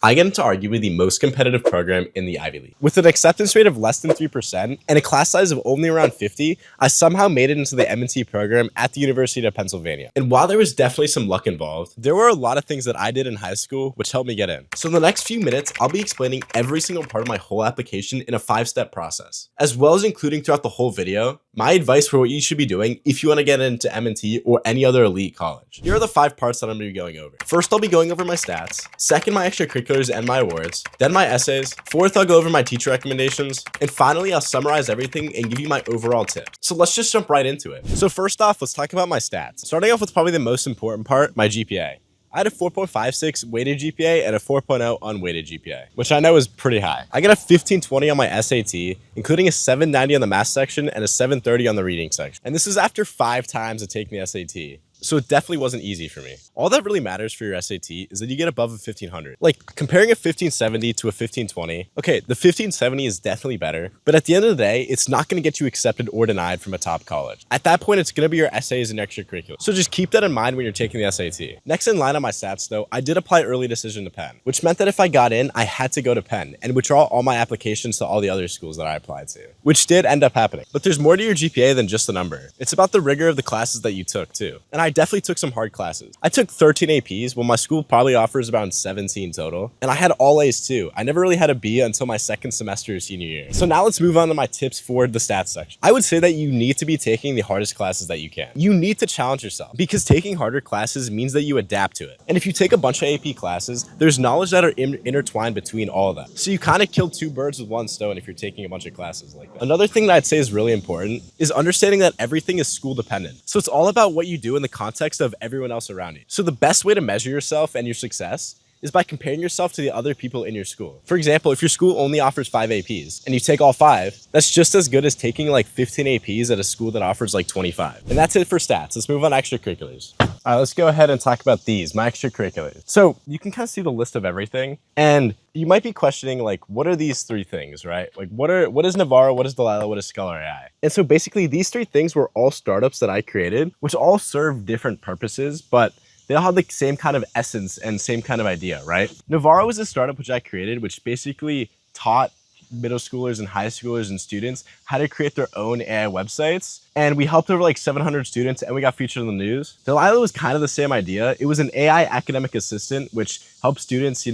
I get into arguably the most competitive program in the Ivy League. With an acceptance rate of less than 3% and a class size of only around 50, I somehow made it into the M&T program at the University of Pennsylvania. And while there was definitely some luck involved, there were a lot of things that I did in high school which helped me get in. So in the next few minutes, I'll be explaining every single part of my whole application in a 5-step process, as well as including throughout the whole video my advice for what you should be doing if you want to get into M&T or any other elite college. Here are the 5 parts that I'm going to be going over. First, I'll be going over my stats. Second, my extracurriculars and my awards. Then my essays. Fourth, I'll go over my teacher recommendations. And finally, I'll summarize everything and give you my overall tips. So let's just jump right into it. So first off, let's talk about my stats. Starting off with probably the most important part, my GPA. I had a 4.56 weighted GPA and a 4.0 unweighted GPA, which I know is pretty high. I got a 1520 on my SAT, including a 790 on the math section and a 730 on the reading section. And this is after 5 times of taking the SAT. So it definitely wasn't easy for me. All that really matters for your SAT is that you get above a 1500. Like comparing a 1570 to a 1520, okay, the 1570 is definitely better, but at the end of the day, it's not gonna get you accepted or denied from a top college. At that point, it's gonna be your essays and extracurriculars. So just keep that in mind when you're taking the SAT. Next in line on my stats though, I did apply early decision to Penn, which meant that if I got in, I had to go to Penn and withdraw all my applications to all the other schools that I applied to, which did end up happening. But there's more to your GPA than just the number. It's about the rigor of the classes that you took too. And I definitely took some hard classes. I took 13 APs when my school probably offers around 17 total. And I had all A's too. I never really had a B until my second semester of senior year. So now let's move on to my tips for the stats section. I would say that you need to be taking the hardest classes that you can. You need to challenge yourself because taking harder classes means that you adapt to it. And if you take a bunch of AP classes, there's knowledge that are intertwined between all of them. So you kind of kill 2 birds with 1 stone if you're taking a bunch of classes like that. Another thing that I'd say is really important is understanding that everything is school dependent. So it's all about what you do in the context of everyone else around you. So the best way to measure yourself and your success is by comparing yourself to the other people in your school. For example, if your school only offers 5 APs and you take all 5, that's just as good as taking like 15 APs at a school that offers like 25. And that's it for stats. Let's move on to extracurriculars. All right, let's go ahead and talk about these, my extracurriculars. So you can kind of see the list of everything and you might be questioning like, what are these 3 things, right? Like what is Navarro, what is Delilah, what is Scholar AI? And so basically these 3 things were all startups that I created, which all serve different purposes, but they all have the same kind of essence and same kind of idea, right? Navarro is a startup which I created, which basically taught middle schoolers and high schoolers and students how to create their own AI websites. And we helped over like 700 students and we got featured in the news. Delilah was kind of the same idea. It was an AI academic assistant, which helps students,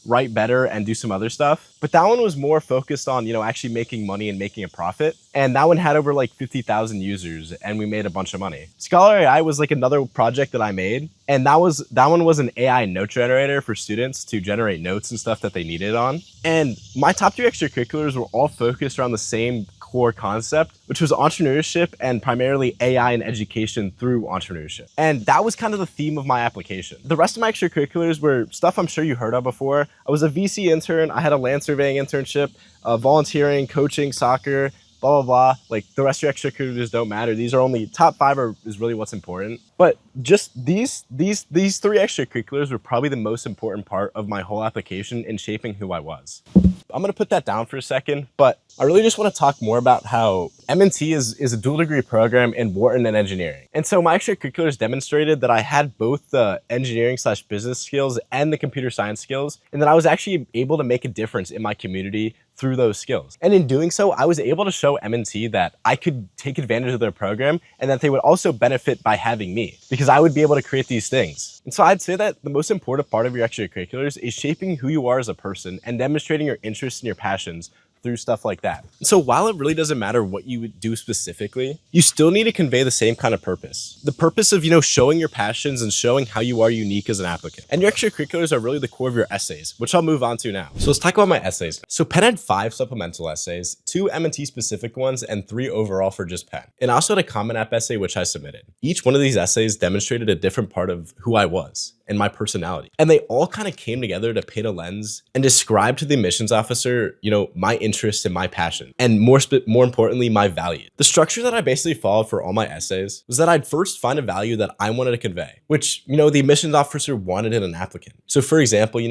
write better and do some other stuff. But that one was more focused on, actually making money and making a profit. And that one had over like 50,000 users and we made a bunch of money. Scholar AI was like another project that I made. And that one was an AI note generator for students to generate notes and stuff that they needed on. And my top 3 extracurriculars were all focused around the same core concept, which was entrepreneurship and primarily AI and education through entrepreneurship. And that was kind of the theme of my application. The rest of my extracurriculars were stuff I'm sure you heard of before. I was a VC intern, I had a land surveying internship, volunteering, coaching, soccer, blah, blah, blah. Like the rest of your extracurriculars don't matter. These are only top 5 is really what's important. But just these 3 extracurriculars were probably the most important part of my whole application in shaping who I was. I'm going to put that down for a second, but I really just want to talk more about how M&T is a dual degree program in Wharton and engineering. And so my extracurriculars demonstrated that I had both the engineering/business skills and the computer science skills, and that I was actually able to make a difference in my community through those skills. And in doing so, I was able to show M&T that I could take advantage of their program and that they would also benefit by having me because I would be able to create these things. And so I'd say that the most important part of your extracurriculars is shaping who you are as a person and demonstrating your interests and your passions through stuff like that. So while it really doesn't matter what you would do specifically, you still need to convey the same kind of purpose. The purpose of, showing your passions and showing how you are unique as an applicant. And your extracurriculars are really the core of your essays, which I'll move on to now. So let's talk about my essays. So Penn had 5 supplemental essays, 2 M&T specific ones, and 3 overall for just Penn. And I also had a Common App essay, which I submitted. Each one of these essays demonstrated a different part of who I was and my personality. And they all kind of came together to paint a lens and describe to the admissions officer, my interests and my passion, and more importantly, my value. The structure that I basically followed for all my essays was that I'd first find a value that I wanted to convey, which, the admissions officer wanted in an applicant. So for example,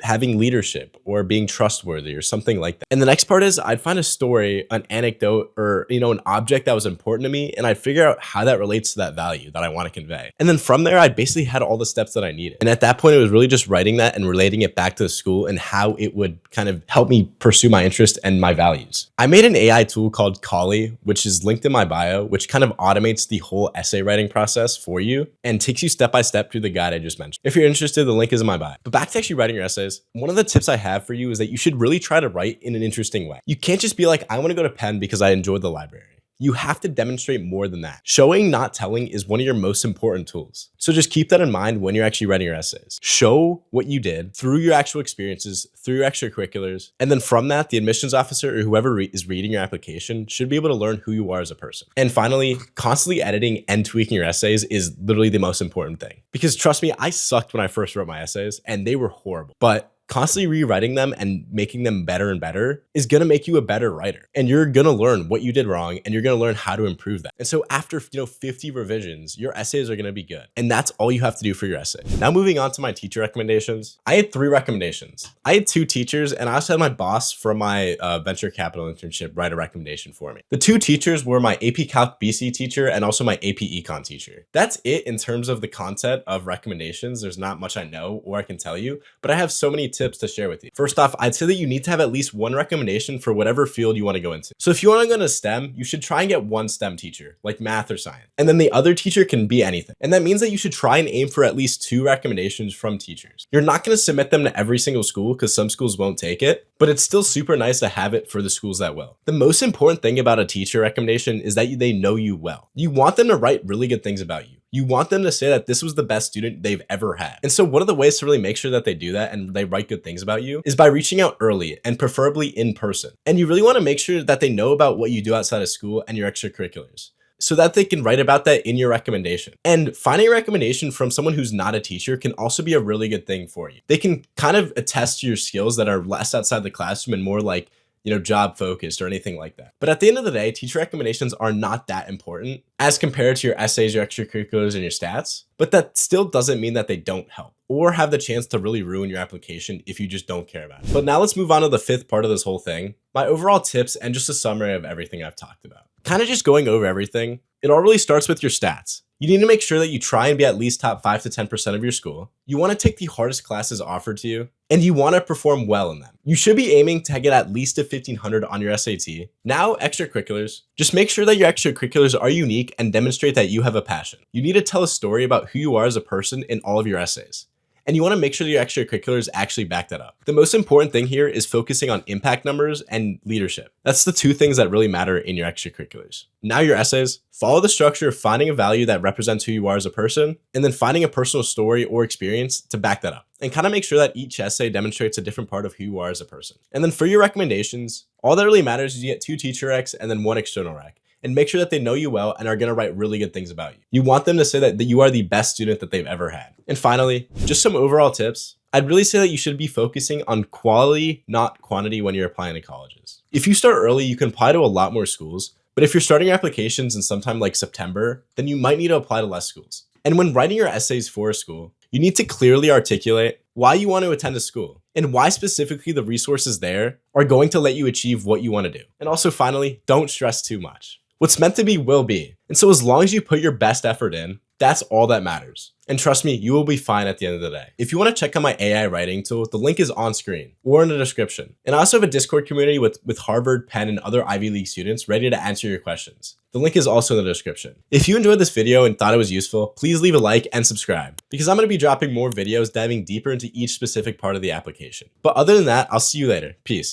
having leadership or being trustworthy or something like that. And the next part is I'd find a story, an anecdote, or an object that was important to me, and I'd figure out how that relates to that value that I want to convey. And then from there, I basically had all the steps that I needed. And at that point, it was really just writing that and relating it back to the school and how it would kind of help me pursue my interest and my values. I made an AI tool called Collie, which is linked in my bio, which kind of automates the whole essay writing process for you and takes you step by step through the guide I just mentioned. If you're interested, the link is in my bio. But back to actually writing your essays, one of the tips I have for you is that you should really try to write in an interesting way. You can't just be like, I want to go to Penn because I enjoyed the library. You have to demonstrate more than that. Showing, not telling, is one of your most important tools. So just keep that in mind when you're actually writing your essays. Show what you did through your actual experiences, through your extracurriculars. And then from that, the admissions officer or whoever is reading your application should be able to learn who you are as a person. And finally, constantly editing and tweaking your essays is literally the most important thing. Because trust me, I sucked when I first wrote my essays and they were horrible. But constantly rewriting them and making them better and better is going to make you a better writer. And you're going to learn what you did wrong and you're going to learn how to improve that. And so after, 50 revisions, your essays are going to be good. And that's all you have to do for your essay. Now moving on to my teacher recommendations. I had 3 recommendations. I had 2 teachers and I also had my boss from my venture capital internship write a recommendation for me. The 2 teachers were my AP Calc BC teacher and also my AP Econ teacher. That's it in terms of the content of recommendations. There's not much I know or I can tell you, but I have so many tips to share with you. First off, I'd say that you need to have at least one recommendation for whatever field you want to go into. So if you want to go into STEM, you should try and get one STEM teacher, like math or science. And then the other teacher can be anything. And that means that you should try and aim for at least 2 recommendations from teachers. You're not going to submit them to every single school because some schools won't take it, but it's still super nice to have it for the schools that will. The most important thing about a teacher recommendation is that they know you well. You want them to write really good things about you. You want them to say that this was the best student they've ever had. And so one of the ways to really make sure that they do that and they write good things about you is by reaching out early and preferably in person. And you really want to make sure that they know about what you do outside of school and your extracurriculars, so that they can write about that in your recommendation. And finding a recommendation from someone who's not a teacher can also be a really good thing for you. They can kind of attest to your skills that are less outside the classroom and more like, job focused or anything like that. But at the end of the day, teacher recommendations are not that important as compared to your essays, your extracurriculars, and your stats. But that still doesn't mean that they don't help or have the chance to really ruin your application if you just don't care about it. But now let's move on to the 5th part of this whole thing, my overall tips and just a summary of everything I've talked about. Kind of just going over everything, it all really starts with your stats. You need to make sure that you try and be at least top 5 to 10% of your school. You want to take the hardest classes offered to you, and you want to perform well in them. You should be aiming to get at least a 1500 on your SAT. Now, extracurriculars. Just make sure that your extracurriculars are unique and demonstrate that you have a passion. You need to tell a story about who you are as a person in all of your essays. And you want to make sure that your extracurriculars actually back that up. The most important thing here is focusing on impact numbers and leadership. That's the 2 things that really matter in your extracurriculars. Now your essays, follow the structure of finding a value that represents who you are as a person, and then finding a personal story or experience to back that up. And kind of make sure that each essay demonstrates a different part of who you are as a person. And then for your recommendations, all that really matters is you get 2 teacher recs and then 1 external rec. And make sure that they know you well and are going to write really good things about you. You want them to say that you are the best student that they've ever had. And finally, just some overall tips. I'd really say that you should be focusing on quality, not quantity when you're applying to colleges. If you start early, you can apply to a lot more schools. But if you're starting your applications in sometime like September, then you might need to apply to less schools. And when writing your essays for a school, you need to clearly articulate why you want to attend a school and why specifically the resources there are going to let you achieve what you want to do. And also finally, don't stress too much. What's meant to be will be. And so as long as you put your best effort in, that's all that matters. And trust me, you will be fine at the end of the day. If you want to check out my AI writing tool, the link is on screen or in the description. And I also have a Discord community with Harvard, Penn, and other Ivy League students ready to answer your questions. The link is also in the description. If you enjoyed this video and thought it was useful, please leave a like and subscribe because I'm going to be dropping more videos diving deeper into each specific part of the application. But other than that, I'll see you later. Peace.